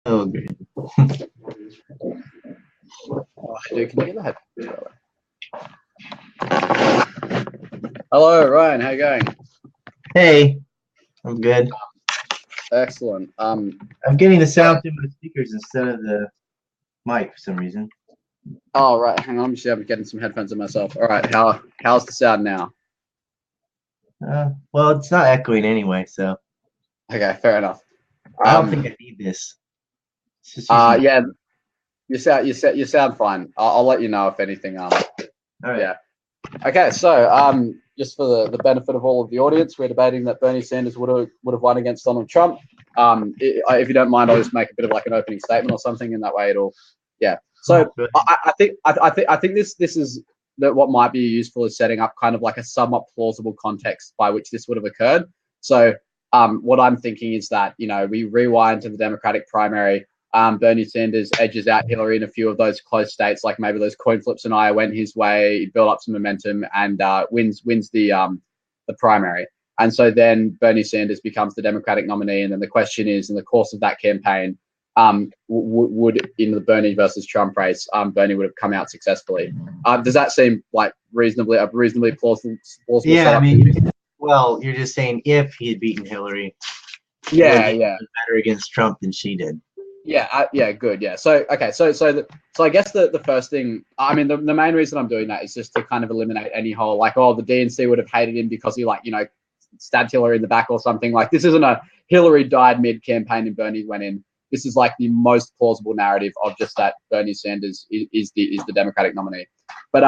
Oh, good. Oh, dude, can you get the headphones? Hello, Ryan. How you going? Hey, I'm good. Excellent. I'm getting the sound through my speakers instead of the mic for some reason. Oh, right. Hang on. I'm getting some headphones in myself. All right. How's the sound now? Well, it's not echoing anyway, so Okay, fair enough. I don't think I need this. It's just using... Yeah, you sound fine. I'll let you know if anything. All right. Yeah. Okay, so just for the benefit of all of the audience, we're debating that Bernie Sanders would have won against Donald Trump. If you don't mind, I'll just make a bit of like an opening statement or something, and that way it'll, yeah. So I think this is that what might be useful is setting up kind of like a somewhat plausible context by which this would have occurred. So what I'm thinking is that we rewind to the Democratic primary. Bernie Sanders edges out Hillary in a few of those close states, like maybe those coin flips in Iowa went his way, built up some momentum, and wins the primary. And so then Bernie Sanders becomes the Democratic nominee. And then the question is, in the course of that campaign, would in the Bernie versus Trump race, Bernie would have come out successfully? Does that seem like reasonably plausible? Yeah, I mean, well, you're just saying if he had beaten Hillary, yeah, better against Trump than she did. Yeah, good. Yeah. So okay. So I guess the first thing, I mean, the main reason I'm doing that is just to kind of eliminate any whole like, oh, the DNC would have hated him because he stabbed Hillary in the back or something. Like, this isn't a Hillary died mid campaign and Bernie went in. This is like the most plausible narrative of just that Bernie Sanders is the Democratic nominee. But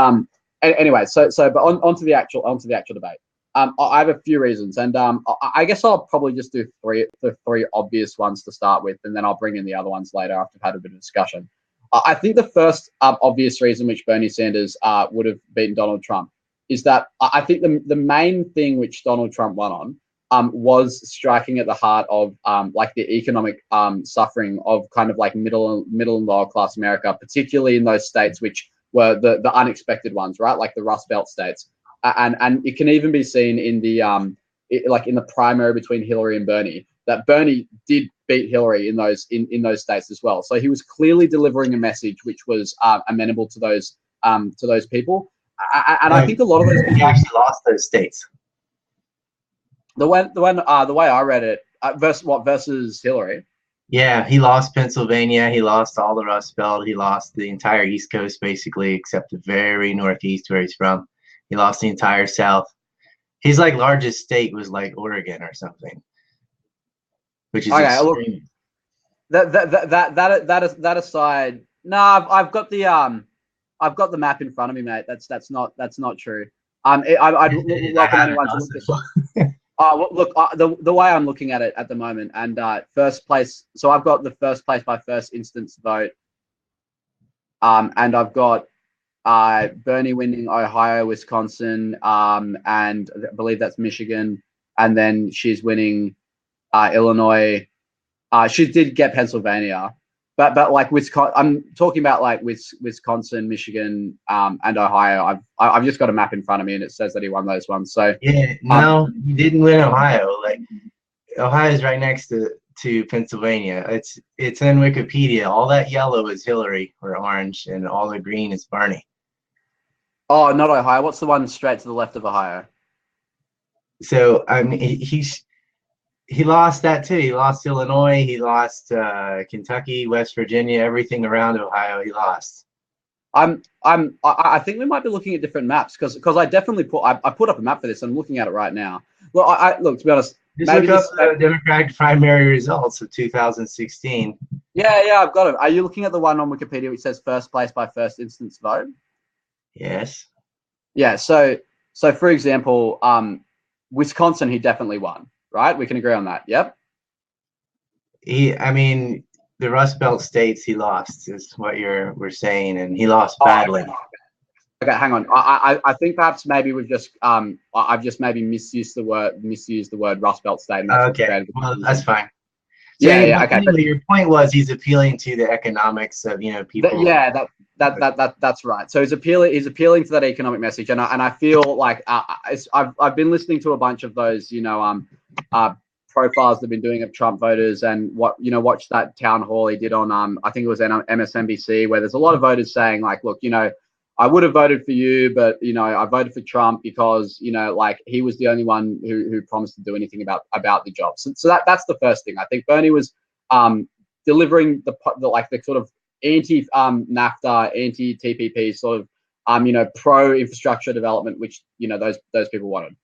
anyway, but onto the actual debate. I have a few reasons, and I guess I'll probably just do the three obvious ones to start with, and then I'll bring in the other ones later after I've had a bit of discussion. I think the first obvious reason which Bernie Sanders would have beaten Donald Trump is that I think the main thing which Donald Trump won on was striking at the heart of like the economic suffering of kind of like middle and lower class America, particularly in those states which were the unexpected ones, right? Like the Rust Belt states. And it can even be seen in the like in the primary between Hillary and Bernie, that Bernie did beat Hillary in those states as well. So he was clearly delivering a message which was amenable to those people. And I think a lot of those people, he actually lost those states. The way I read it, versus Hillary. Yeah, he lost Pennsylvania. He lost all the Rust Belt. He lost the entire East Coast, basically, except the very Northeast where he's from. He lost the entire South. His like largest state was like Oregon or something, which is okay. Extreme. Look, that aside, no, I've got the map in front of me, mate. That's not true. I'd welcome anyone to look this up. Look, the way I'm looking at it at the moment, and first place. So I've got the first place by first instance vote, and I've got Bernie winning Ohio, Wisconsin, and I believe that's Michigan, and then she's winning Illinois. She did get Pennsylvania, but like Wisconsin, I'm talking about like Wisconsin, Michigan, and Ohio. I've just got a map in front of me, and it says that he won those ones. So yeah, no, he didn't win Ohio. Like Ohio's right next to Pennsylvania. It's in Wikipedia. All that yellow is Hillary or orange, and all the green is Bernie. Oh, not Ohio. What's the one straight to the left of Ohio? So I mean, he lost that too. He lost Illinois. He lost Kentucky, West Virginia, everything around Ohio. He lost. I think we might be looking at different maps because I definitely put up a map for this. I'm looking at it right now. Look, look, to be honest, just look up the Democratic primary results of 2016. Yeah, I've got it. Are you looking at the one on Wikipedia which says first place by first instance vote? Yes. Yeah. So for example, Wisconsin, he definitely won. Right? We can agree on that. Yep. I mean, the Rust Belt states he lost is what we're saying, and he lost badly. Okay, hang on. I think perhaps maybe we've just I've just maybe misused the word Rust Belt state. And that's okay, well, that's fine. So yeah. Okay. Anyway, your point was he's appealing to the economics of people. That's right. So he's appealing to that economic message, and I feel like I've been listening to a bunch of those profiles they've been doing of Trump voters, and watch that town hall he did on I think it was MSNBC, where there's a lot of voters saying like, look, I would have voted for you, but I voted for Trump because like he was the only one who promised to do anything about the job. So that's the first thing. I think Bernie was delivering the sort of anti NAFTA, anti TPP sort of pro infrastructure development, which those people wanted.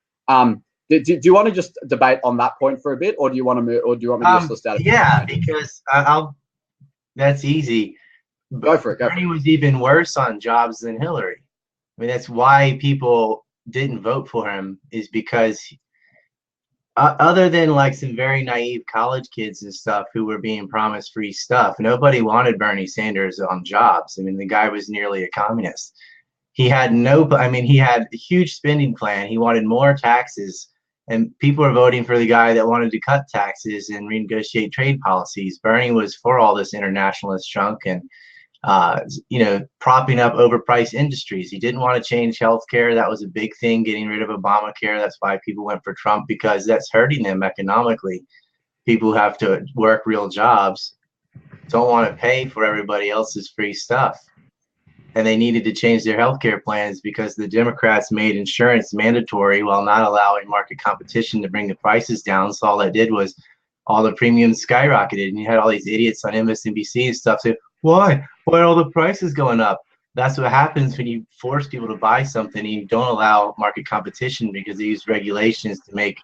Do you want to just debate on that point for a bit, or do you want to move, or do you want me to just list out? Yeah, because that's easy. Go for it. Bernie was even worse on jobs than Hillary. I mean, that's why people didn't vote for him, is because other than like some very naive college kids and stuff who were being promised free stuff, nobody wanted Bernie Sanders on jobs. I mean, the guy was nearly a communist. He had he had a huge spending plan. He wanted more taxes, and people were voting for the guy that wanted to cut taxes and renegotiate trade policies. Bernie was for all this internationalist junk and propping up overpriced industries. He didn't want to change healthcare. That was a big thing, getting rid of Obamacare. That's why people went for Trump, because that's hurting them economically. People who have to work real jobs don't want to pay for everybody else's free stuff. And they needed to change their healthcare plans because the Democrats made insurance mandatory while not allowing market competition to bring the prices down. So all that did was all the premiums skyrocketed, and you had all these idiots on MSNBC and stuff say, why are all the prices going up? That's what happens when you force people to buy something and you don't allow market competition, because they use regulations to make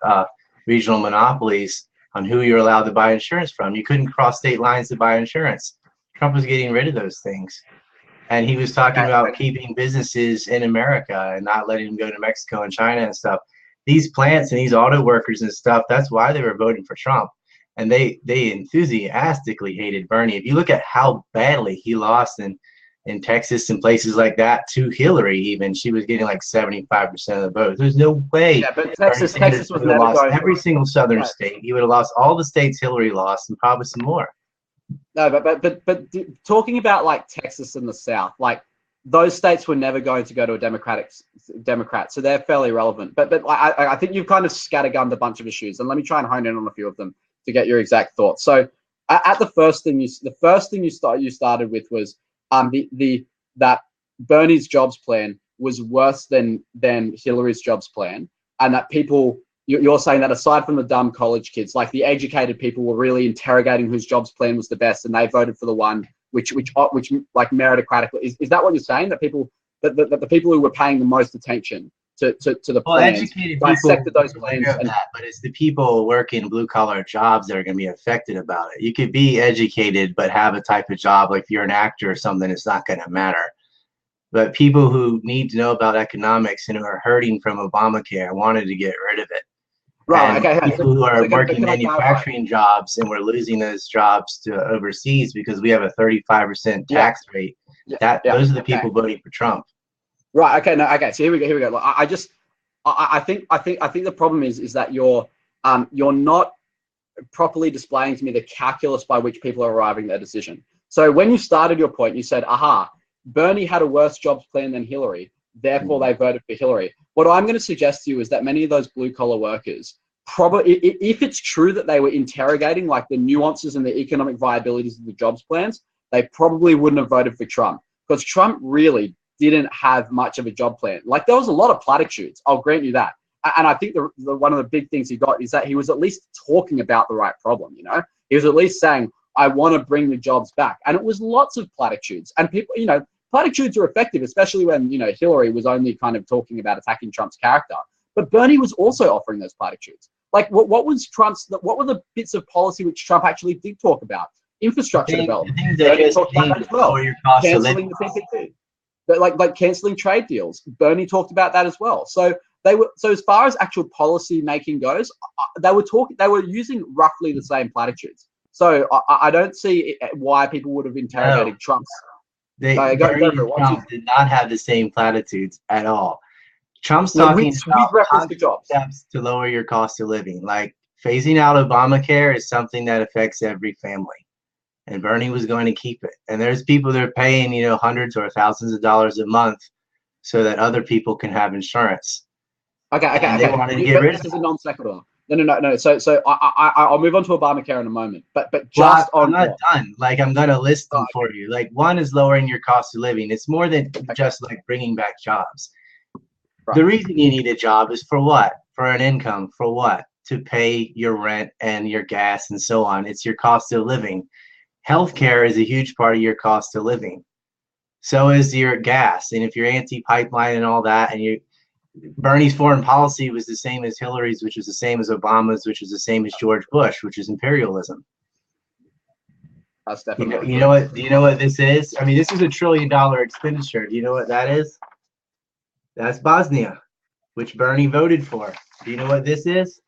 regional monopolies on who you're allowed to buy insurance from. You couldn't cross state lines to buy insurance. Trump was getting rid of those things. And he was talking about keeping businesses in America and not letting them go to Mexico and China and stuff. These plants and these auto workers and stuff, that's why they were voting for Trump. And they enthusiastically hated Bernie. If you look at how badly he lost in Texas and places like that to Hillary, even, she was getting like 75% of the votes. There's no way. Yeah, but Texas was never lost going every single southern state. He would have lost all the states Hillary lost and probably some more. No, but talking about like Texas and the South, like those states were never going to go to a Democrat, so they're fairly relevant. But I think you've kind of scattergunned a bunch of issues, and let me try and hone in on a few of them to get your exact thoughts. So at the first thing you started with was that Bernie's jobs plan was worse than Hillary's jobs plan, and that you're saying that aside from the dumb college kids, like the educated people were really interrogating whose jobs plan was the best, and they voted for the one which like meritocratically. Is that what you're saying? That the people who were paying the most attention to the plans, educated dissected those plans, but it's the people working blue collar jobs that are going to be affected about it. You could be educated but have a type of job, like if you're an actor or something, it's not going to matter. But people who need to know about economics and who are hurting from Obamacare wanted to get rid of it. Right. And people who are working manufacturing jobs, and we're losing those jobs to overseas because we have a 35% tax rate. Those are the people voting for Trump. Right. Okay. No. Okay. So here we go. Like, I think the problem is that you're not properly displaying to me the calculus by which people are arriving at their decision. So when you started your point, you said, Bernie had a worse jobs plan than Hillary, therefore they voted for Hillary. What I'm going to suggest to you is that many of those blue collar workers, probably, if it's true that they were interrogating like the nuances and the economic viabilities of the jobs plans, they probably wouldn't have voted for Trump, because Trump really didn't have much of a job plan. Like, there was a lot of platitudes, I'll grant you that. And I think the one of the big things he got is that he was at least talking about the right problem. He was at least saying, I want to bring the jobs back. And it was lots of platitudes. And people, platitudes are effective, especially when, Hillary was only kind of talking about attacking Trump's character. But Bernie was also offering those platitudes. Like, what were the bits of policy which Trump actually did talk about? Infrastructure development. Bernie talked about that as well. Canceling the PPP. But like canceling trade deals. Bernie talked about that as well. So as far as actual policy making goes, they were using roughly the same platitudes. So I don't see why people would have interrogated Trump's. Bernie and Trump did not have the same platitudes at all. Trump's talking about steps to lower your cost of living. Like, phasing out Obamacare is something that affects every family. And Bernie was going to keep it. And there's people that are paying, hundreds or thousands of dollars a month so that other people can have insurance. Okay. They wanted to get rid of it. This is a non sequitur. No. So I'll move on to Obamacare in a moment. But Well, just on I'm not done. Like, I'm gonna list them for you. Like, one is lowering your cost of living. It's more than just like bringing back jobs. Right. The reason you need a job is for what? For an income. For what? To pay your rent and your gas and so on. It's your cost of living. Healthcare is a huge part of your cost of living. So is your gas. And if you're anti-pipeline and all that, and Bernie's foreign policy was the same as Hillary's, which was the same as Obama's, which was the same as George Bush, which is imperialism. That's definitely You know what? Do you know what this is? I mean, this is $1 trillion expenditure. Do you know what that is? That's Bosnia, which Bernie voted for. Do you know what this is?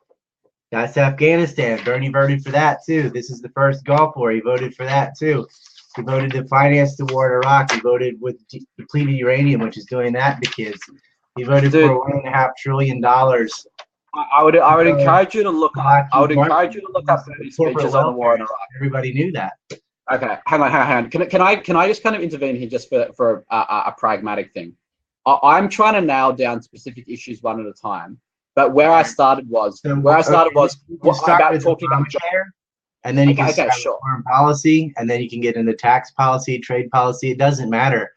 That's Afghanistan. Bernie voted for that too. This is the first Gulf War. He voted for that too. He voted to finance the war in Iraq. He voted with depleted uranium, which is doing that to kids. He voted for $1.5 trillion. I would encourage you to look up. I would encourage you to look up Bernie's speeches on the war in Iraq. Everybody knew that. Okay, hang on. Can I just kind of intervene here just for a pragmatic thing? I'm trying to nail down specific issues one at a time. But where I started was about talking about Obamacare, and then you can start with foreign policy, and then you can get into tax policy, trade policy. It doesn't matter.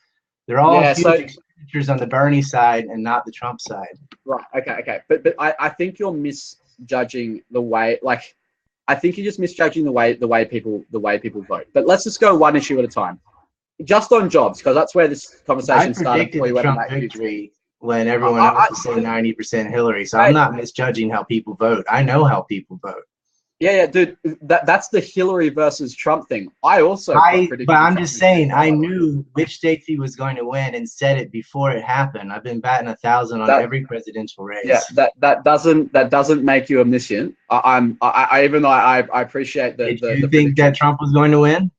They're all huge expenditures on the Bernie side and not the Trump side. Right. Okay. But I think you're misjudging the way. Like, I think you're just misjudging the way people vote. But let's just go one issue at a time. Just on jobs, because that's where this conversation started. Before you Trump victory when everyone else is saying 90% Hillary. So I'm not misjudging how people vote. I know how people vote. Yeah, dude. That's the Hillary versus Trump thing. But I'm just saying, I knew which state he was going to win and said it before it happened. I've been batting 1,000 on every presidential race. Yeah, that doesn't make you omniscient. Even though I appreciate that. Did you think that Trump was going to win?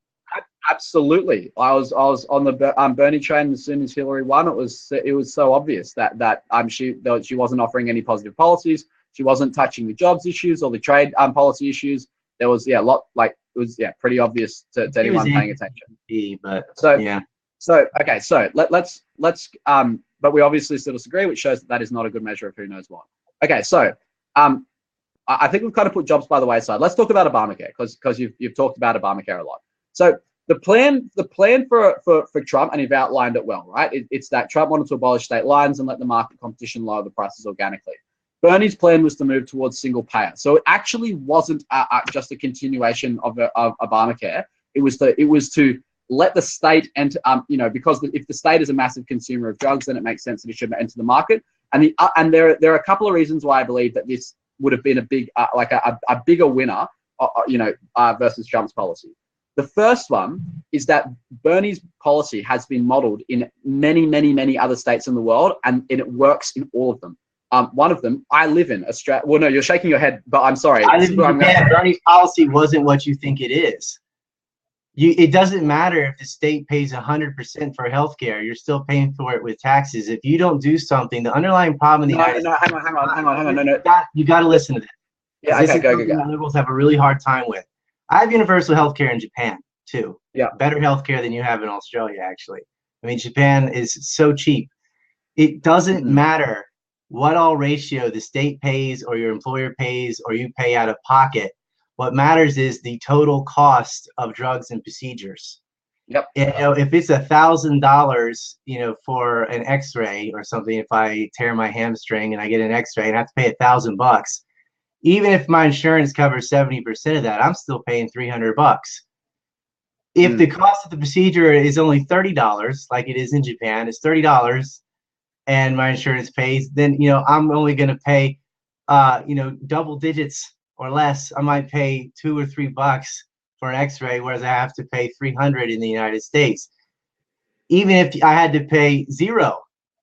Absolutely. I was on the Bernie train as soon as Hillary won. It was so obvious that she wasn't offering any positive policies. She wasn't touching the jobs issues or the trade policy issues. There was pretty obvious to anyone paying attention. Let's but we obviously still disagree, which shows that is not a good measure of who knows what. Okay, so I think we've kind of put jobs by the wayside. Let's talk about Obamacare because you've talked about Obamacare a lot. So the plan for Trump, and you've outlined it well, right? It's that Trump wanted to abolish state lines and let the market competition lower the prices organically. Bernie's plan was to move towards single payer. So it actually wasn't just a continuation of Obamacare. It was to let the state enter, because if the state is a massive consumer of drugs, then it makes sense that it should enter the market. And there are a couple of reasons why I believe that this would have been a bigger winner, versus Trump's policy. The first one is that Bernie's policy has been modeled in many, many, many other states in the world, and it works in all of them. One of them, I live in Australia. Well, no, you're shaking your head, but I'm sorry. I live in Japan. Bernie's policy wasn't what you think it is. It doesn't matter if the state pays 100% for healthcare. You're still paying for it with taxes. If you don't do something, the underlying problem in the United States. Hang on. No. You got to listen to this. Yeah, okay, go. Liberals have a really hard time with. I have universal healthcare in Japan too. Yeah, better healthcare than you have in Australia. Actually, I mean, Japan is so cheap. It doesn't matter what all ratio the state pays or your employer pays or you pay out of pocket. What matters is the total cost of drugs and procedures. Yep. If it's $1,000, for an X-ray or something, if I tear my hamstring and I get an X-ray and I have to pay $1,000, even if my insurance covers 70% of that, I'm still paying $300. If the cost of the procedure is only $30, like it is in Japan, it's $30, and my insurance pays, then I'm only going to pay, double digits or less. I might pay $2 or $3 for an X-ray, whereas I have to pay $300 in the United States. Even if I had to pay $0,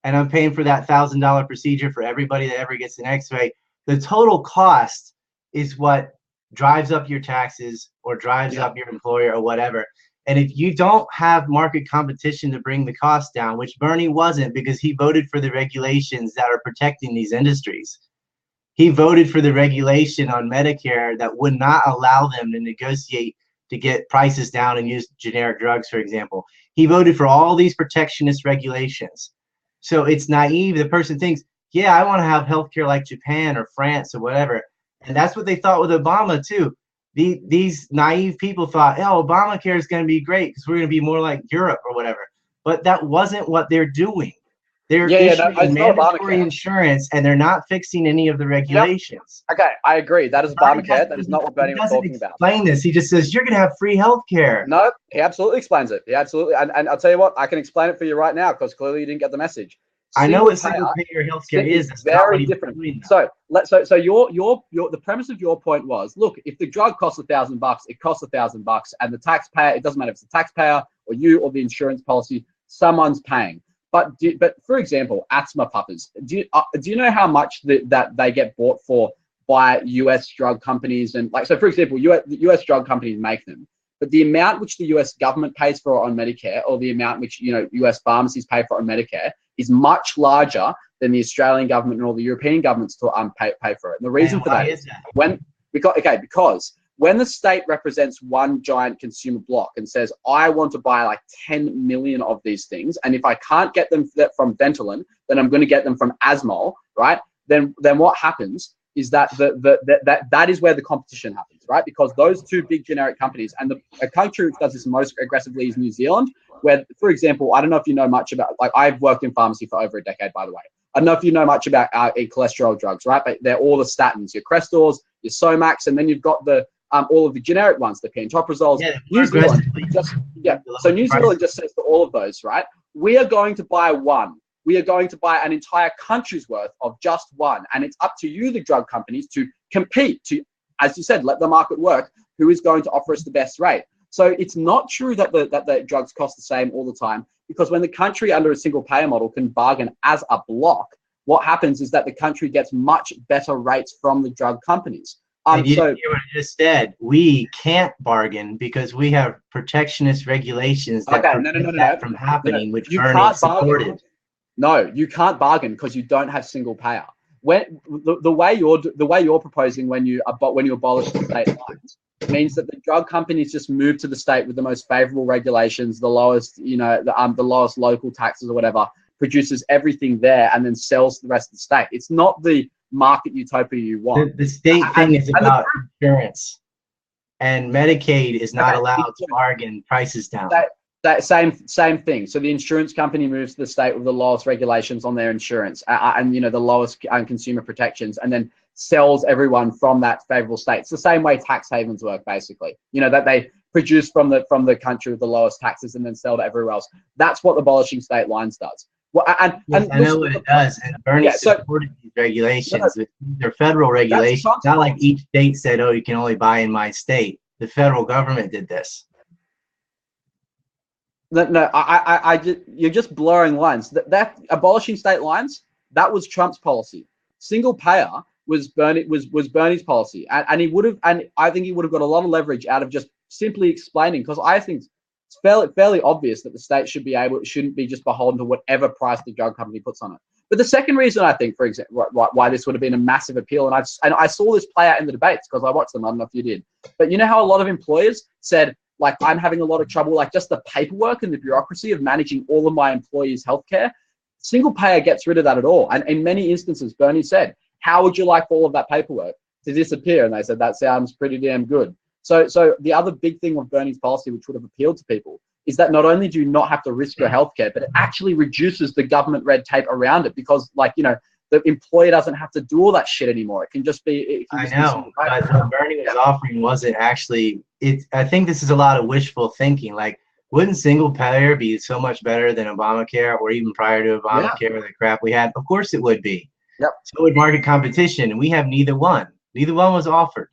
and I'm paying for that $1,000 procedure for everybody that ever gets an X-ray, the total cost is what drives up your taxes or drives up your employer or whatever. And if you don't have market competition to bring the cost down, which Bernie wasn't because he voted for the regulations that are protecting these industries. He voted for the regulation on Medicare that would not allow them to negotiate to get prices down and use generic drugs, for example. He voted for all these protectionist regulations. So it's naive. The person thinks, yeah, I want to have healthcare like Japan or France or whatever. And that's what they thought with Obama too. These naive people thought, oh, Obamacare is going to be great because we're going to be more like Europe or whatever. But that wasn't what they're doing. They're issuing mandatory insurance, and they're not fixing any of the regulations. Yep. Okay, I agree. That is Obamacare. That is not what Bernie was talking about. Explain this. He just says you're going to have free health care. No, he absolutely explains it. He absolutely, and I'll tell you what, I can explain it for you right now because clearly you didn't get the message. I know what single payer healthcare is. It's very different. So the premise of your point was, look, if the drug costs $1,000, it costs $1,000, and the taxpayer, it doesn't matter if it's the taxpayer or you or the insurance policy, someone's paying. But for example, asthma puffers. Do you know how much that they get bought for by US drug companies? And like, so for example, US drug companies make them, but the amount which the US government pays for on Medicare, or the amount which US pharmacies pay for on Medicare, is much larger than the Australian government and all the European governments to pay for it. And the reason for that is because when the state represents one giant consumer block and says, I want to buy like 10 million of these things, and if I can't get them from Ventolin, then I'm going to get them from Asmol, right? Then what happens is that that is where the competition happens, right? Because those two big generic companies, and a country which does this most aggressively is New Zealand, where, for example, I don't know if you know much about, like, I've worked in pharmacy for over a decade, by the way. I don't know if you know much about cholesterol drugs, right? But they're all the statins, your Crestors, your Somax, and then you've got the all of the generic ones, the pantoprazoles. Yeah, New Zealand so New Zealand just says to all of those, right? We are going to buy one. We are going to buy an entire country's worth of just one. And it's up to you, the drug companies, to compete, to, as you said, let the market work, who is going to offer us the best rate. So it's not true that the drugs cost the same all the time, because when the country under a single payer model can bargain as a block, what happens is that the country gets much better rates from the drug companies. And you hear what I just said. We can't bargain because we have protectionist regulations that prevent that from happening, which Bernie supported. No, you can't bargain because you don't have single payer. When the way you're proposing when you abolish the state lines means that the drug companies just move to the state with the most favorable regulations, the lowest, the lowest local taxes or whatever, produces everything there and then sells to the rest of the state. It's not the market utopia you want. The state thing is about insurance, and Medicaid is not allowed to bargain prices down. That same thing. So the insurance company moves to the state with the lowest regulations on their insurance and the lowest consumer protections, and then sells everyone from that favorable state. It's the same way tax havens work, basically. That they produce from the country with the lowest taxes and then sell to everywhere else. That's what abolishing state lines does. Well, I know what it does, and Bernie supported these regulations. They're federal regulations. Not like each state said, "Oh, you can only buy in my state." The federal government did this. No, you're just blurring lines. That abolishing state lines, that was Trump's policy. Single payer was Bernie's policy, and he would have, and I think he would have got a lot of leverage out of just simply explaining, because I think it's fairly obvious that the state shouldn't be just beholden to whatever price the drug company puts on it. But the second reason I think, for example, why this would have been a massive appeal, and I saw this play out in the debates because I watched them. I don't know if you did, but you know how a lot of employers said, like, I'm having a lot of trouble, like just the paperwork and the bureaucracy of managing all of my employees' healthcare. Single payer gets rid of that at all. And in many instances, Bernie said, how would you like all of that paperwork to disappear? And they said, that sounds pretty damn good. So the other big thing of Bernie's policy, which would have appealed to people, is that not only do you not have to risk your healthcare, but it actually reduces the government red tape around it, because, the employer doesn't have to do all that shit anymore. It can just be. I know, but what Bernie was offering wasn't actually. I think this is a lot of wishful thinking. Like, wouldn't single payer be so much better than Obamacare, or even prior to Obamacare, the crap we had? Of course it would be. Yep. So would market competition, and we have neither one. Neither one was offered.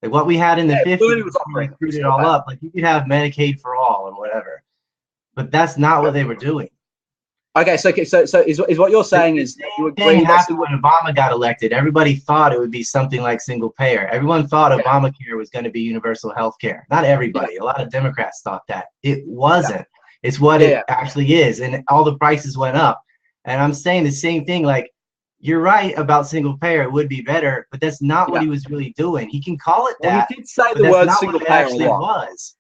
Like what we had in the 50s, was offering, screwed it all up. Like, you could have Medicaid for all and whatever, but that's not what they were doing. Okay, so is what you're saying is you agree happened when Obama got elected. Everybody thought it would be something like single payer. Everyone thought Obamacare was going to be universal health care. Not everybody. A lot of Democrats thought that. It wasn't. It's what it actually is, and all the prices went up. And I'm saying the same thing. Like, you're right about single payer. It would be better, but that's not what he was really doing. He can call it that. Well, he did say the word single payer actually was.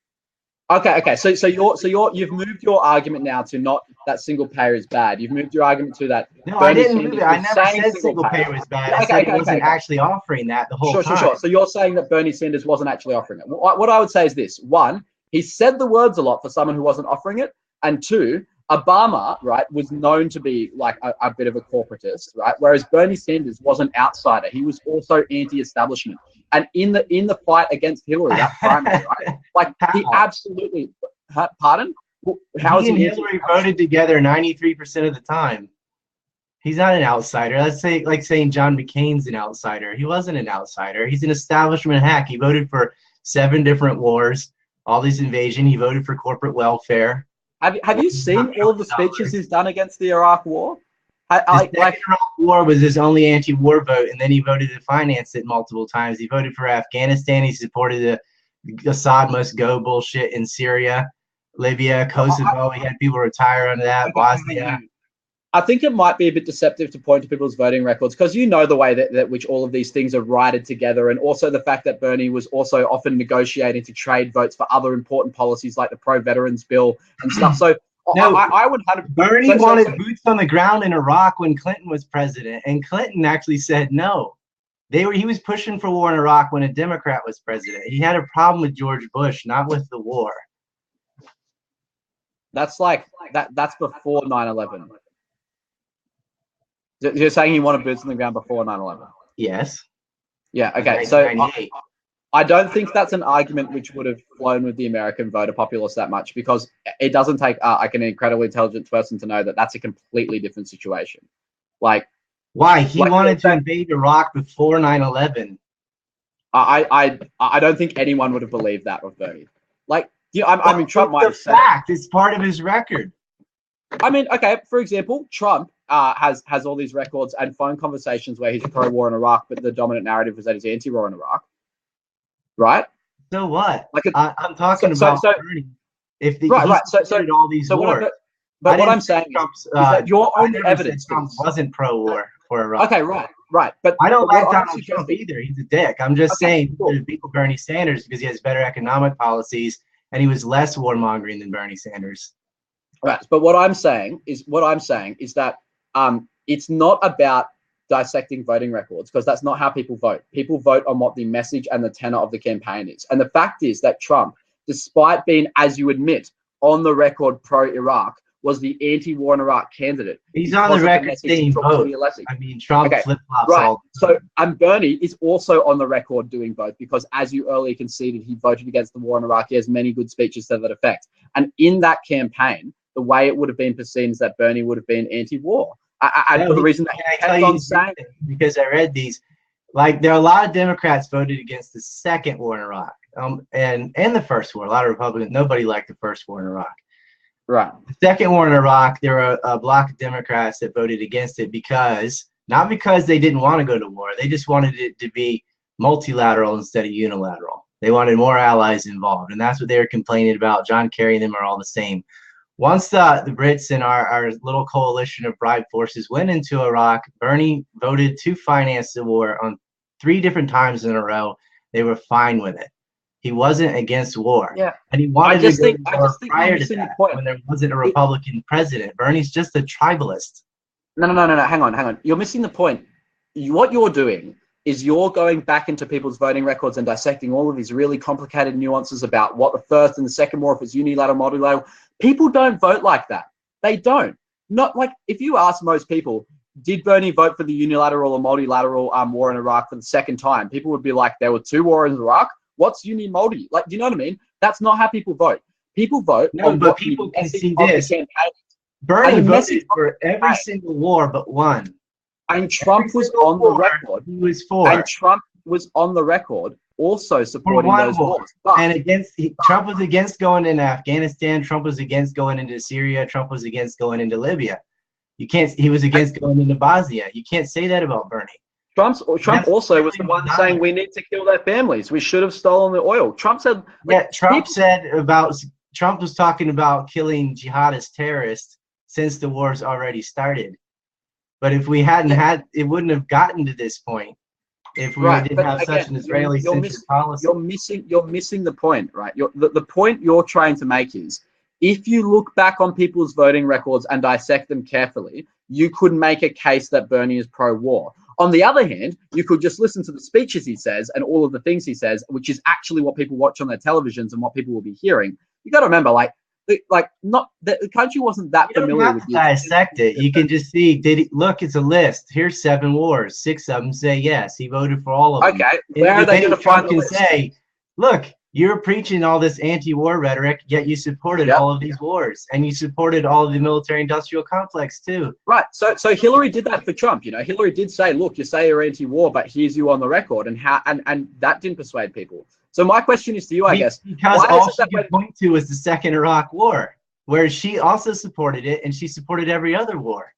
Okay. So you've moved your argument now to not that single payer is bad. You've moved your argument to that. No, I Bernie didn't move Sanders it. I was never saying said single payer was bad. I said it wasn't actually offering that the whole time. Sure. So you're saying that Bernie Sanders wasn't actually offering it. What I would say is this: one, he said the words a lot for someone who wasn't offering it, and two, Obama, right, was known to be like a bit of a corporatist, right? Whereas Bernie Sanders was an outsider. He was also anti-establishment. And in the fight against Hillary, that primary, right? Like he absolutely. Pardon? How is he and Hillary voted together 93% of the time. He's not an outsider. Let's say, like saying John McCain's an outsider. He wasn't an outsider. He's an establishment hack. He voted for 7 different wars, all these invasion. He voted for corporate welfare. Have you seen all of the speeches he's done against the Iraq War? The Iraq War was his only anti-war vote, and then he voted to finance it multiple times. He voted for Afghanistan. He supported the Assad must go bullshit in Syria, Libya, Kosovo. He had people retire under that. Bosnia. I think it might be a bit deceptive to point to people's voting records because you know the way that which all of these things are righted together, and also the fact that Bernie was also often negotiating to trade votes for other important policies like the pro-veterans bill and stuff. So no, I would have. Bernie wanted boots on the ground in Iraq when Clinton was president, and Clinton actually said no. He was pushing for war in Iraq when a Democrat was president. He had a problem with George Bush, not with the war. That's like that. That's before 9/11. You're saying he wanted boots on the ground before 9/11? Yes. Yeah, okay. So I don't think that's an argument which would have flown with the American voter populace that much because it doesn't take like an incredibly intelligent person to know that that's a completely different situation. Like, why? He wanted to invade Iraq before 9/11. I don't think anyone would have believed that of Bernie. Like, I mean, Trump might have said fact. It's part of his record. I mean, okay, for example, Trump has all these records and phone conversations where he's pro-war in Iraq, but the dominant narrative was that he's anti-war in Iraq, right? So what? Like I'm talking about Bernie. If the all these wars. But what I'm saying is that your own evidence Trump wasn't pro-war for Iraq. Okay, right. But I don't like Donald Trump either. He's a dick. I'm just saying there's people Bernie Sanders because he has better economic policies and he was less warmongering than Bernie Sanders. Right, but what I'm saying is that it's not about dissecting voting records because that's not how people vote. People vote on what the message and the tenor of the campaign is. And the fact is that Trump, despite being, as you admit, on the record pro-Iraq, was the anti-war in Iraq candidate. He's on the record saying both. I mean, Trump flip-flops all. So, and Bernie is also on the record doing both because, as you earlier conceded, he voted against the war in Iraq. He has many good speeches to that effect. And in that campaign, the way it would have been perceived is that Bernie would have been anti-war. For the reason that he kept on saying, because I read these, like there are a lot of Democrats voted against the second war in Iraq, and the first war. A lot of Republicans, nobody liked the first war in Iraq. Right. The second war in Iraq, there were a block of Democrats that voted against it not because they didn't want to go to war, they just wanted it to be multilateral instead of unilateral. They wanted more allies involved, and that's what they were complaining about. John Kerry and them are all the same. Once the Brits and our little coalition of bribe forces went into Iraq, Bernie voted to finance the war on 3 different times in a row. They were fine with it. He wasn't against war. Yeah. And he wanted to go to war prior to that when there wasn't a Republican president. Bernie's just a tribalist. No. Hang on. You're missing the point. What you're doing is you're going back into people's voting records and dissecting all of these really complicated nuances about what the first and the second war, if it's unilateral, multilateral. People don't vote like that. They don't. Not like if you ask most people, did Bernie vote for the unilateral or multilateral war in Iraq for the second time? People would be like, there were 2 wars in Iraq. What's uni-multi? Like, do you know what I mean? That's not how people vote. People vote. No, but people can see this. Bernie voted for every single war but one. And Trump was on the record. He was for. And Trump was on the record also supporting those wars. And Trump was against going into Afghanistan. Trump was against going into Syria. Trump was against going into Libya. He was against going into Bosnia. You can't say that about Bernie. Trump also was the one saying we need to kill their families. We should have stolen the oil. Trump said. Trump was talking about killing jihadist terrorists since the war's already started. But if we hadn't it wouldn't have gotten to this point. if we Right, didn't but have such again, an Israeli-centric policy. you're missing the point, right? The point you're trying to make is, if you look back on people's voting records and dissect them carefully, you could make a case that Bernie is pro-war. On the other hand, you could just listen to the speeches he says and all of the things he says, which is actually what people watch on their televisions and what people will be hearing. You got to remember, not the country wasn't that You don't familiar have with to the dissect it. You can just see, look, it's a list. Here's 7 wars. 6 of them say yes. He voted for all of them. Okay, In where the are they going debate, to Trump find the can list? say, look, you're preaching all this anti-war rhetoric, yet you supported all of these wars, and you supported all of the military-industrial complex too. Right. So Hillary did that for Trump. You know, Hillary did say, "Look, you say you're anti-war, but here's you on the record," and that didn't persuade people. So my question is to you, I guess, because all she could point to was the second Iraq War, where she also supported it, and she supported every other war.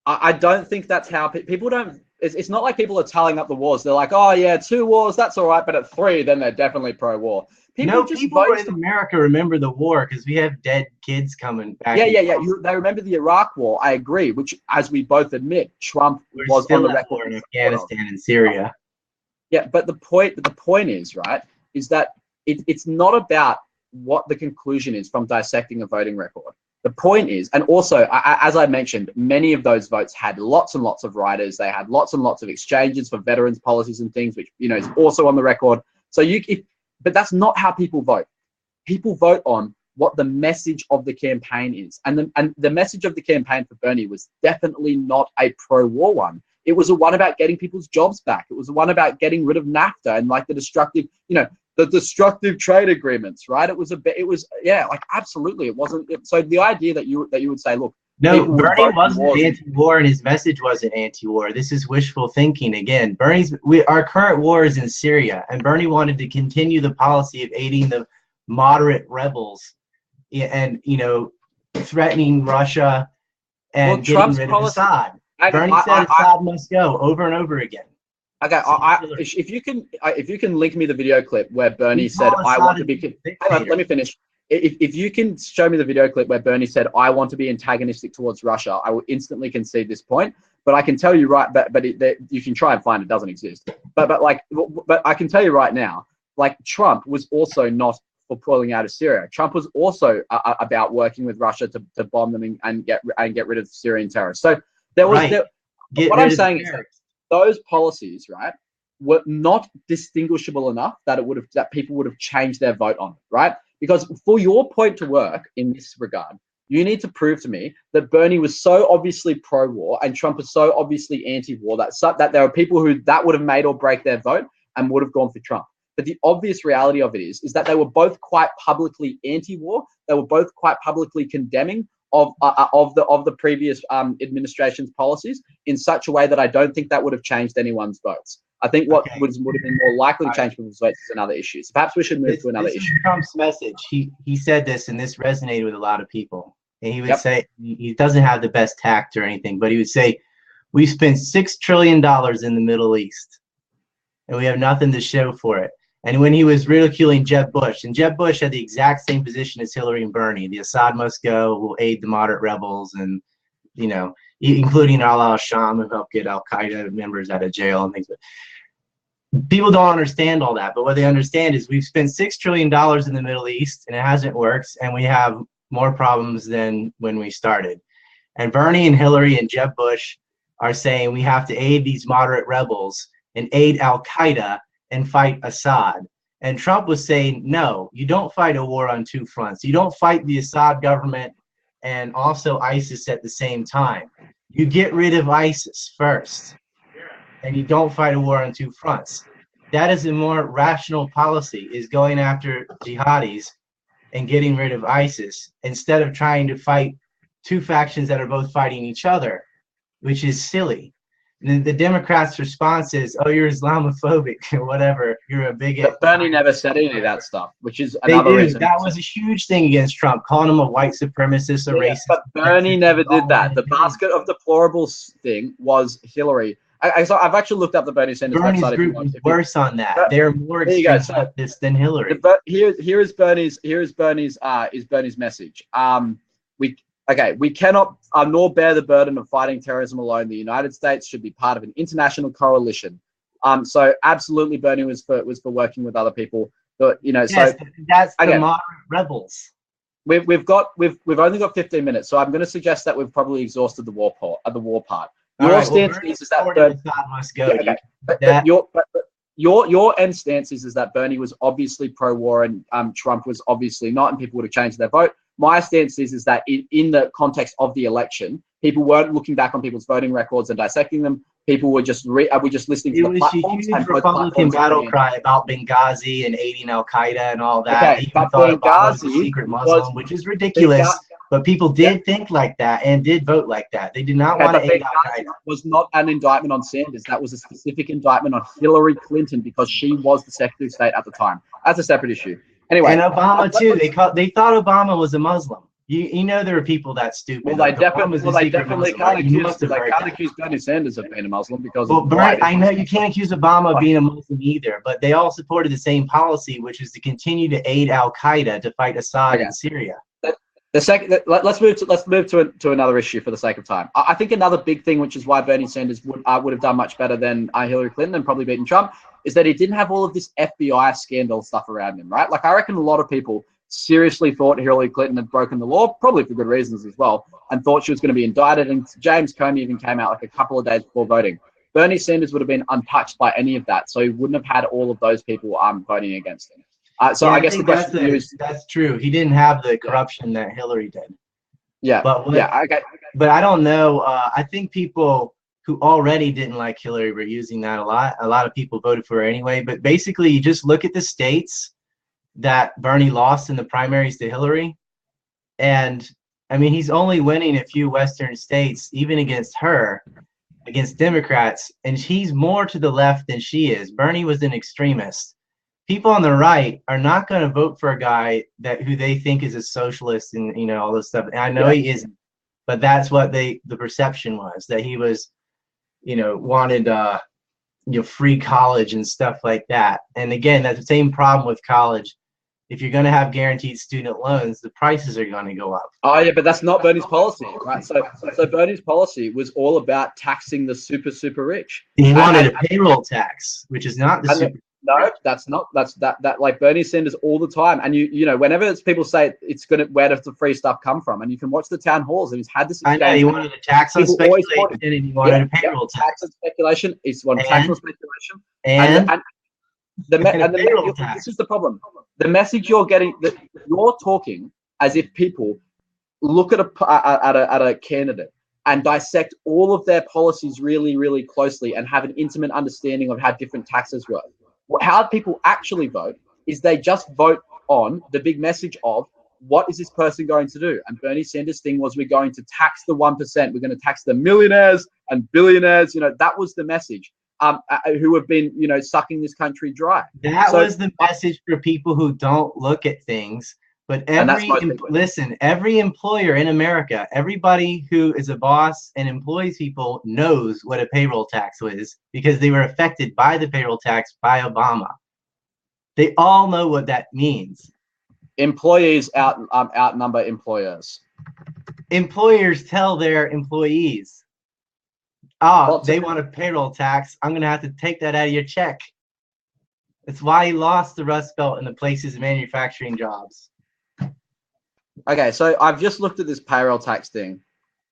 I don't think that's how people don't. It's not like people are tallying up the wars. They're like, oh yeah, 2 wars, that's all right, but at 3, then they're definitely pro-war. People in America remember the war because we have dead kids coming back. Yeah. They remember the Iraq War. I agree. Which, as we both admit, Trump was on the record in Afghanistan and Syria. Yeah, but the point is, right, is that it's not about what the conclusion is from dissecting a voting record. The point is, and also, as I mentioned, many of those votes had lots and lots of writers. They had lots and lots of exchanges for veterans policies and things, which, you know, is also on the record. So but that's not how people vote. People vote on what the message of the campaign is. And the message of the campaign for Bernie was definitely not a pro-war one. It was a one about getting people's jobs back. It was a one about getting rid of NAFTA and like the destructive trade agreements, right? Absolutely. It wasn't. So the idea that you would say, look, no, Bernie wasn't anti-war and his message wasn't anti-war. This is wishful thinking again. Our current war is in Syria, and Bernie wanted to continue the policy of aiding the moderate rebels and, you know, threatening Russia and getting rid of Assad. Bernie said Assad must go over and over again. Okay, if you can link me the video clip where Bernie said, "I want to be." Hang on, let me finish. If you can show me the video clip where Bernie said, "I want to be antagonistic towards Russia," I will instantly concede this point. But I can tell you you can try and find it, doesn't exist. But I can tell you right now, like, Trump was also not for pulling out of Syria. Trump was also about working with Russia to bomb them and get rid of Syrian terrorists. So there was what I'm saying is that those policies, right, were not distinguishable enough that people would have changed their vote on it, right? Because for your point to work in this regard, you need to prove to me that Bernie was so obviously pro-war and Trump was so obviously anti-war that there are people who that would have made or break their vote and would have gone for Trump. But the obvious reality of it is that they were both quite publicly anti-war. They were both quite publicly condemning of the previous administration's policies in such a way that I don't think that would have changed anyone's votes. I think what would have been more likely to change people's votes is another issue. So perhaps we should move to another issue. This is Trump's message. He said this, and this resonated with a lot of people. And he would say, he doesn't have the best tact or anything, but he would say, we spent $6 trillion in the Middle East, and we have nothing to show for it. And when he was ridiculing Jeb Bush, and Jeb Bush had the exact same position as Hillary and Bernie, the Assad must go, will aid the moderate rebels, and, you know, including al-Sham, and help get al-Qaeda members out of jail and things. But people don't understand all that. But what they understand is we've spent $6 trillion in the Middle East, and it hasn't worked, and we have more problems than when we started. And Bernie and Hillary and Jeb Bush are saying we have to aid these moderate rebels and aid al-Qaeda and fight Assad. And Trump was saying, no, you don't fight a war on 2 fronts. You don't fight the Assad government and also ISIS at the same time. You get rid of ISIS first, and you don't fight a war on 2 fronts. That is a more rational policy, is going after jihadis and getting rid of ISIS instead of trying to fight 2 factions that are both fighting each other, which is silly. The Democrats' response is, "Oh, you're Islamophobic," or whatever. You're a bigot. But Bernie never said any of that stuff, which is another reason. That was a huge thing against Trump, calling him a white supremacist, a racist. But Bernie never did that. The basket of deplorables thing was Hillary. I've actually looked up the Bernie Sanders Bernie's website. Group was worse on that. They're more extremist than Hillary. Here is Bernie's message. We cannot nor bear the burden of fighting terrorism alone. The United States should be part of an international coalition. So absolutely, Bernie was for working with other people. But yes, so that's the again, moderate rebels. We've only got 15 minutes, so I'm going to suggest that we've probably exhausted the war part. Your stance is that your end stance is that Bernie was obviously pro-war and Trump was obviously not, and people would have changed their vote. My stance is that in the context of the election, people weren't looking back on people's voting records and dissecting them. People were just listening to the platforms. It was a huge Republican battle cry about Benghazi and aiding Al Qaeda and all that. Okay, they even but thought Obama was a Benghazi secret Muslim, which is ridiculous. But people did think like that and did vote like that. They did not want to aid Al Qaeda. Was not an indictment on Sanders. That was a specific indictment on Hillary Clinton because she was the Secretary of State at the time. That's a separate issue. Anyway, and Obama too. They thought Obama was a Muslim. You know there are people that stupid. Well, they definitely can't accuse Bernie Sanders of being a Muslim because. Well, Bernie, I know you can't accuse Obama of being a Muslim either, but they all supported the same policy, which is to continue to aid Al Qaeda to fight Assad in Syria. Let's move to another issue for the sake of time. I think another big thing, which is why Bernie Sanders would have done much better than Hillary Clinton and probably beaten Trump, is that he didn't have all of this FBI scandal stuff around him, right? Like I reckon a lot of people seriously thought Hillary Clinton had broken the law, probably for good reasons as well, and thought she was going to be indicted. And James Comey even came out like a couple of days before voting. Bernie Sanders would have been untouched by any of that, so he wouldn't have had all of those people voting against him. So I guess the question is, that's true. He didn't have the corruption that Hillary did. Yeah. But I don't know. I think people who already didn't like Hillary were using that a lot. A lot of people voted for her anyway. But basically, you just look at the states that Bernie lost in the primaries to Hillary. And I mean, he's only winning a few Western states, even against her, against Democrats. And he's more to the left than she is. Bernie was an extremist. People on the right are not going to vote for a guy who they think is a socialist and all this stuff. And I know he isn't, but that's what the perception was, that he was, wanted free college and stuff like that. And again, that's the same problem with college. If you're going to have guaranteed student loans, the prices are going to go up. Oh yeah, but that's not Bernie's policy, right? So Bernie's policy was all about taxing the super rich. He wanted a payroll tax, which is not the super. No, that's not. That like Bernie Sanders all the time. And whenever people say where does the free stuff come from? And you can watch the town halls, and he's had this. I know he wanted a tax on speculation, and he wanted a payroll tax on speculation. He's wanted tax on speculation, and this is the problem. The message you're getting, that you're talking as if people look at a candidate and dissect all of their policies really, really closely and have an intimate understanding of how different taxes work. How people actually vote is they just vote on the big message of what is this person going to do? And Bernie Sanders' thing was, we're going to tax the 1%. We're going to tax the millionaires and billionaires. That was the message. Who have been, sucking this country dry. That was the message for people who don't look at things. But every employer in America, everybody who is a boss and employs people knows what a payroll tax is, because they were affected by the payroll tax by Obama. They all know what that means. Employees outnumber employers. Employers tell their employees, they want a payroll tax. I'm going to have to take that out of your check. That's why he lost the Rust Belt and the places of manufacturing jobs. Okay, so I've just looked at this payroll tax thing.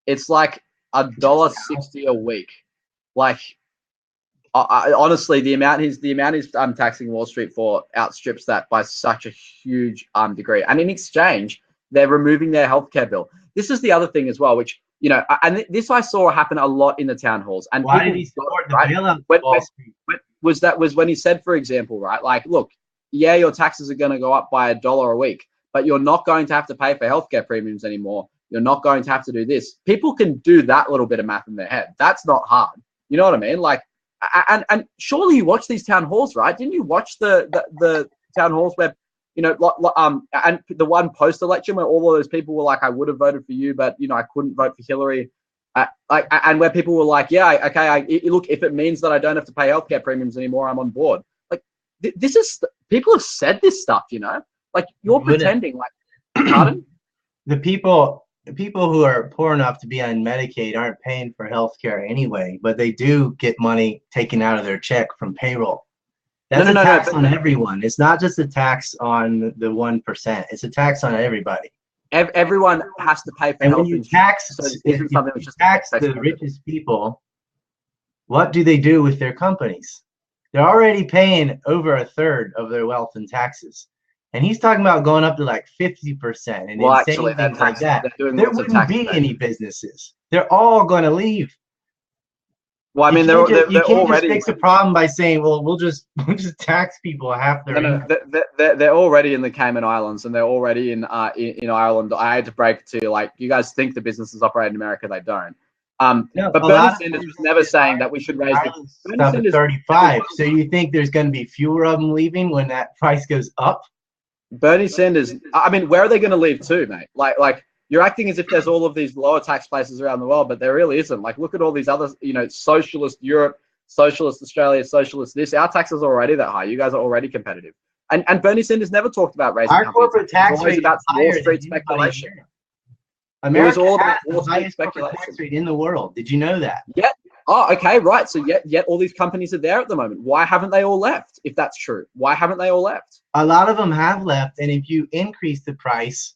It's like $1.60 a week. Like, honestly, the amount he's taxing Wall Street for outstrips that by such a huge degree. And in exchange, they're removing their healthcare bill. This is the other thing as well, which and this I saw happen a lot in the town halls. And why did he support the bailout? Was when he said, for example, right, like, look, yeah, your taxes are going to go up by $1 a week, but you're not going to have to pay for healthcare premiums anymore. You're not going to have to do this. People can do that little bit of math in their head. That's not hard. You know what I mean? Like, and surely you watch these town halls, right? Didn't you watch the town halls where, and the one post-election where all of those people were like, I would have voted for you, but, I couldn't vote for Hillary. And where people were like, yeah, okay, look, if it means that I don't have to pay healthcare premiums anymore, I'm on board. Like, this is, people have said this stuff, like, you're pretending, like, pardon? The people the people who are poor enough to be on Medicaid aren't paying for health care anyway, but they do get money taken out of their check from payroll. That's a tax on everyone. It's not just a tax on the 1%. It's a tax on everybody. Everyone has to pay for health insurance. So if you tax the richest people, what do they do with their companies? They're already paying over a third of their wealth in taxes. And he's talking about going up to like 50% and insane things like that. There wouldn't be any businesses. They're all going to leave. Well, I mean, you can't just fix a problem by saying, "Well, we'll just tax people half their." No, they're already in the Cayman Islands, and they're already in Ireland. I had to break to, like, you guys think the businesses operate in America, they don't. No, but Bernie Sanders was never saying that we should raise the 35. So you think there's going to be fewer of them leaving when that price goes up? Bernie Sanders, I mean, where are they going to leave to, mate? Like you're acting as if there's all of these lower tax places around the world, but there really isn't. Like, look at all these other, socialist Europe, socialist Australia, socialist this. Our taxes are already that high. You guys are already competitive. And Bernie Sanders never talked about raising our corporate tax rate about Wall Street speculation. America it was all about Wall Street speculation. Tax rate in the world. Did you know that? Yeah. Oh, okay, right. So yet all these companies are there at the moment. Why haven't they all left? If that's true, why haven't they all left? A lot of them have left, and if you increase the price,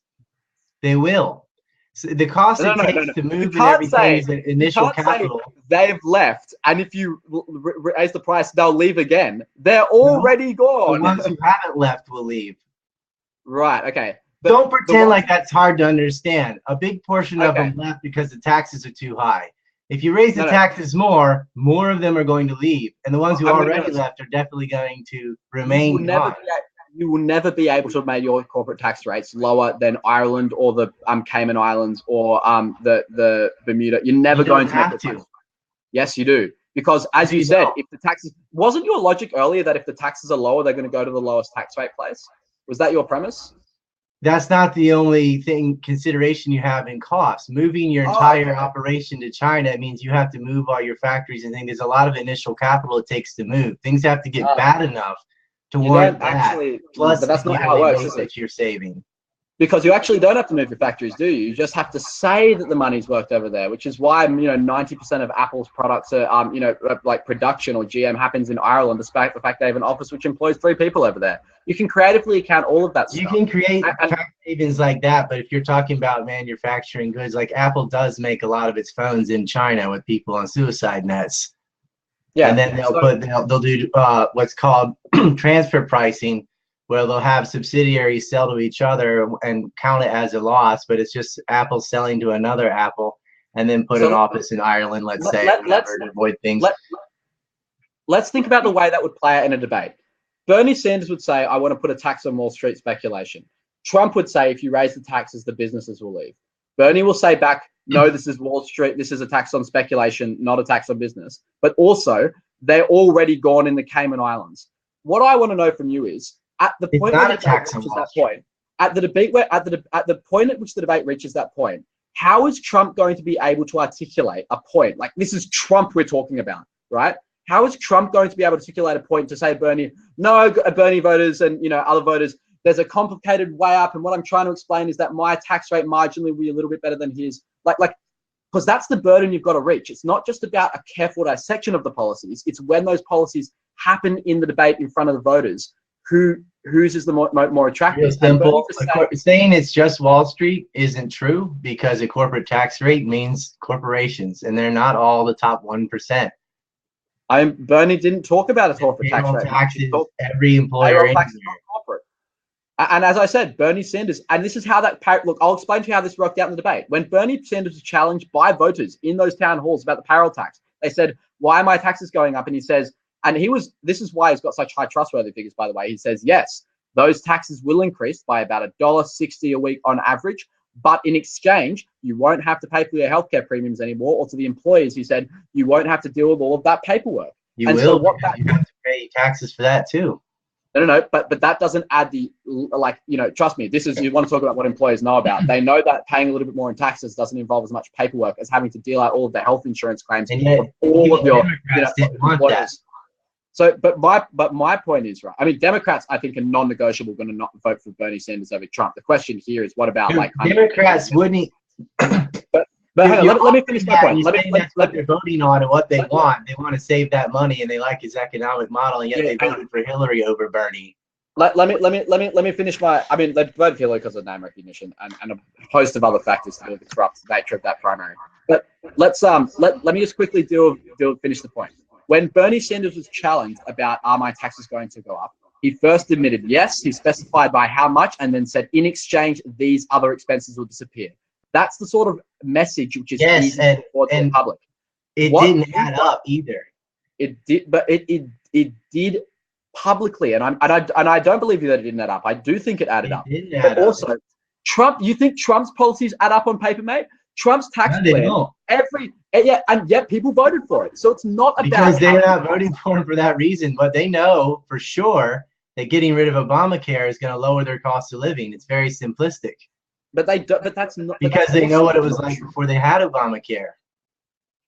they will. So the cost it takes to move and everything is the initial capital. They've left, and if you raise the price, they'll leave again. They're already gone. The ones who haven't left will leave. Right. Okay. But don't pretend like that's hard to understand. A big portion of them left because the taxes are too high. If you raise the taxes more of them are going to leave, and the ones who already left are definitely going to remain. You will never be able to make your corporate tax rates lower than Ireland or the Cayman Islands or the Bermuda. You're never going to make it. Yes, you do. Because as you said, if the taxes wasn't your logic earlier that if the taxes are lower, they're going to go to the lowest tax rate place? Was that your premise? That's not the only consideration you have in cost. Moving your entire operation to China means you have to move all your factories and things. There's a lot of initial capital it takes to move. Things have to get bad enough to warrant that. Plus, but that's not how it works, is it? That you're saving. Because you actually don't have to move your factories, do you? You just have to say that the money's worked over there, which is why 90% of Apple's products are like production or GM happens in Ireland, despite the fact they have an office which employs 3 people over there. You can creatively account all of that stuff. You can create tax savings like that, but if you're talking about manufacturing goods, like Apple does make a lot of its phones in China with people on suicide nets. Yeah, and then they'll do what's called transfer pricing, where they'll have subsidiaries sell to each other and count it as a loss, but it's just Apple selling to another Apple, and then put an office in Ireland, let's say, to avoid things. Let's think about the way that would play out in a debate. Bernie Sanders would say, I want to put a tax on Wall Street speculation. Trump would say, if you raise the taxes, the businesses will leave. Bernie will say back, no, this is Wall Street. This is a tax on speculation, not a tax on business. But also, they're already gone in the Cayman Islands. What I want to know from you is, at the point where the debate reaches that point, at the point at which the debate reaches that point, how is Trump going to be able to articulate a point? Like, this is Trump we're talking about, right? How is Trump going to be able to articulate a point to say, Bernie, no, Bernie voters and other voters, there's a complicated way up, and what I'm trying to explain is that my tax rate marginally will be a little bit better than his. Because that's the burden you've got to reach. It's not just about a careful dissection of the policies. It's when those policies happen in the debate in front of the voters, whose is the more attractive. Real simple. Saying it's just Wall Street isn't true, because a corporate tax rate means corporations, and they're not all the top 1%. Bernie didn't talk about a corporate tax rate. Taxes, every employer corporate. And as I said, Bernie Sanders, and this is how look, I'll explain to you how this worked out in the debate. When Bernie Sanders was challenged by voters in those town halls about the payroll tax, they said, why are my taxes going up? And he says, this is why he's got such high trustworthy figures, by the way. He says, yes, those taxes will increase by about $1.60 a week on average, but in exchange, you won't have to pay for your healthcare premiums anymore, or to the employees, he said, you won't have to deal with all of that paperwork. You have to pay taxes for that too. No, but that doesn't add trust me, you want to talk about what employers know about. They know that paying a little bit more in taxes doesn't involve as much paperwork as having to deal out all of the health insurance claims of all of your employers. So, but my point is, right, I mean, Democrats, I think, are non-negotiable going to not vote for Bernie Sanders over Trump. The question here is, what about Democrats wouldn't But hang on, let me finish my point. That's what they're voting on and what they want. They want to save that money and they like his economic model, and yet they voted for Hillary over Bernie. Let me finish my. I mean, they voted Hillary because of name recognition and a host of other factors to do with the corrupt nature of that primary. But let me just quickly finish the point. When Bernie Sanders was challenged about are my taxes going to go up, he first admitted yes. He specified by how much, and then said in exchange these other expenses will disappear. That's the sort of message which is easy to report to the public. It didn't add up either. It did, but it did publicly, and I don't believe that it didn't add up. I do think it added up. But also, Trump. You think Trump's policies add up on paper, mate? Trump's tax plan, and yet people voted for it. So it's not about because they're not voting for him for that reason, but they know for sure that getting rid of Obamacare is going to lower their cost of living. It's very simplistic. But they do, but that's not because they know what it was like before they had Obamacare,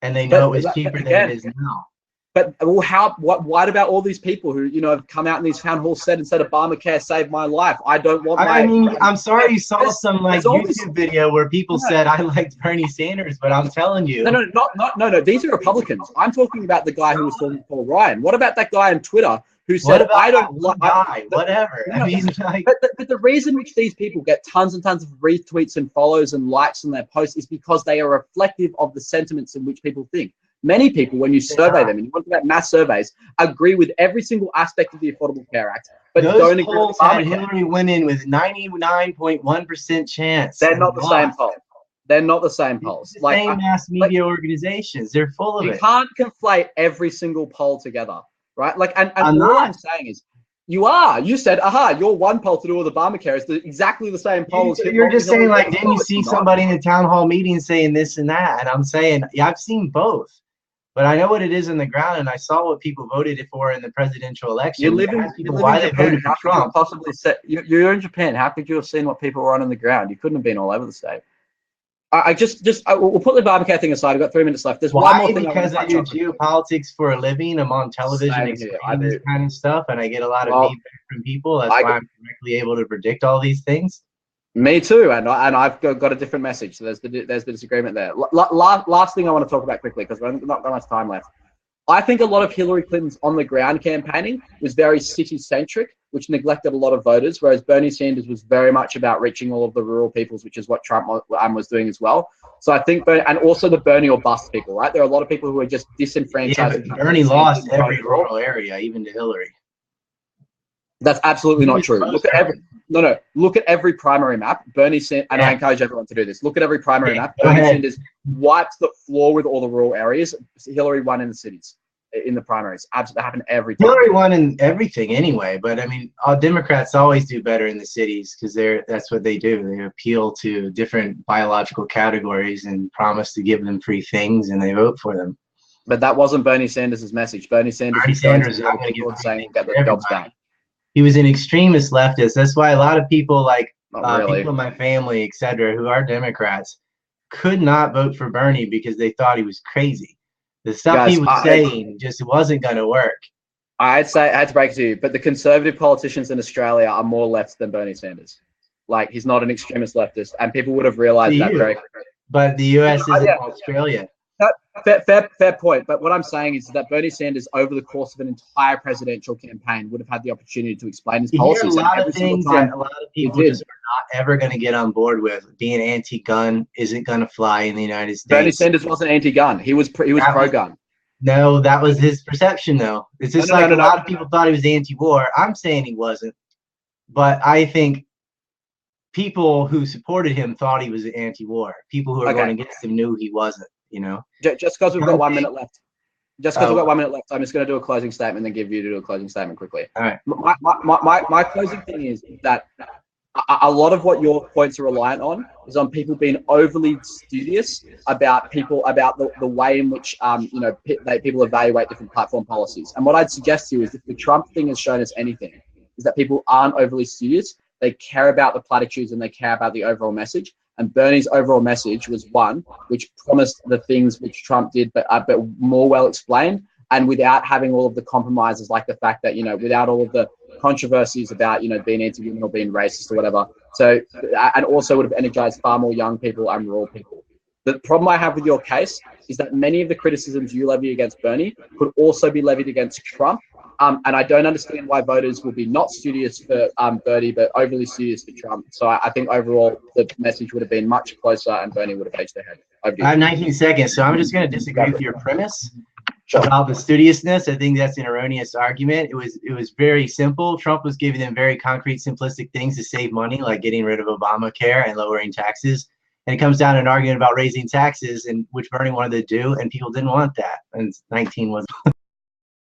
and they know it was cheaper than it is now. But why about all these people who have come out in these town halls said Obamacare saved my life? I don't want. I'm sorry you saw some YouTube video where people said I liked Bernie Sanders, but I'm telling you, no. These are Republicans. I'm talking about the guy who was talking to Paul Ryan. What about that guy on Twitter who said I don't like whatever? I mean, but the reason which these people get tons and tons of retweets and follows and likes on their posts is because they are reflective of the sentiments in which people think. Many people, when you survey them, and you want to get mass surveys, agree with every single aspect of the Affordable Care Act, but don't agree with Obamacare. Hillary went in with 99.1% chance. They're not the same polls. They're not the same polls. Same mass media organizations. They're full of it. You can't conflate every single poll together, right? And all I'm saying is, you said, your one poll to do with Obamacare is exactly the same poll. You're just saying, didn't you see somebody in the town hall meeting saying this and that? And I'm saying, I've seen both. But I know what it is on the ground, and I saw what people voted for in the presidential election. You live in Japan. How could you possibly say you're in Japan? How could you have seen what people were on the ground? You couldn't have been all over the state. We'll put the Obamacare thing aside. I've got 3 minutes left. There's one more thing. Because I do geopolitics for a living. I'm on television explaining this kind of stuff, and I get a lot of feedback from people. That's why I'm directly able to predict all these things. Me too, and I've got a different message. So there's the disagreement there. Last thing I want to talk about quickly, because we've not got much time left. I think a lot of Hillary Clinton's on the ground campaigning was very city centric, which neglected a lot of voters, whereas Bernie Sanders was very much about reaching all of the rural peoples, which is what Trump was doing as well. So I think, and also the Bernie or bust people, right? There are a lot of people who are just disenfranchised. Yeah, Bernie lost every rural area, even to Hillary. That's absolutely not true. Look at every primary map. Bernie Sanders, and I encourage everyone to do this. Look at every primary map. Bernie Sanders wiped the floor with all the rural areas. Hillary won in the cities, in the primaries. Absolutely, happened every time. Hillary won in everything anyway. But I mean, Democrats always do better in the cities because that's what they do. They appeal to different biological categories and promise to give them free things, and they vote for them. But that wasn't Bernie Sanders' message. Bernie Sanders was not going to give saying get the jobs back. He was an extremist leftist. That's why a lot of people people in my family, etc., who are Democrats, could not vote for Bernie because they thought he was crazy. The stuff he was saying just wasn't going to work. I had to break it to you, but the conservative politicians in Australia are more left than Bernie Sanders. He's not an extremist leftist, and people would have realized that very quickly. But the U.S. isn't Australia. Fair point. But what I'm saying is that Bernie Sanders, over the course of an entire presidential campaign, would have had the opportunity to explain his policies. A lot of things that a lot of people just are not ever going to get on board with. Being anti-gun isn't going to fly in the United States. Bernie Sanders wasn't anti-gun. He was pro-gun. No, that was his perception, though. It's just a lot of people thought he was anti-war. I'm saying he wasn't. But I think people who supported him thought he was anti-war. People who are going against him knew he wasn't. Just because we've got 1 minute left. I'm just going to do a closing statement and then give you to do a closing statement quickly. All right. My closing thing is that a lot of what your points are reliant on is on people being overly studious about the way in which people evaluate different platform policies. And what I'd suggest to you is, if the Trump thing has shown us anything, is that people aren't overly studious. They care about the platitudes and they care about the overall message. And Bernie's overall message was one which promised the things which Trump did, but more well explained, and without having all of the compromises, like the fact that without all of the controversies about, you know, being anti-women or being racist or whatever. So, and also would have energized far more young people and rural people. The problem I have with your case is that many of the criticisms you levy against Bernie could also be levied against Trump. And I don't understand why voters will be not studious for Bernie, but overly studious for Trump. So I think overall the message would have been much closer and Bernie would have edged ahead. I have 19 seconds, so I'm just going to disagree with your premise Sure. about the studiousness. I think that's an erroneous argument. It was very simple. Trump was giving them very concrete, simplistic things to save money, like getting rid of Obamacare and lowering taxes. And it comes down to an argument about raising taxes, and which Bernie wanted to do, and people didn't want that. And 19 was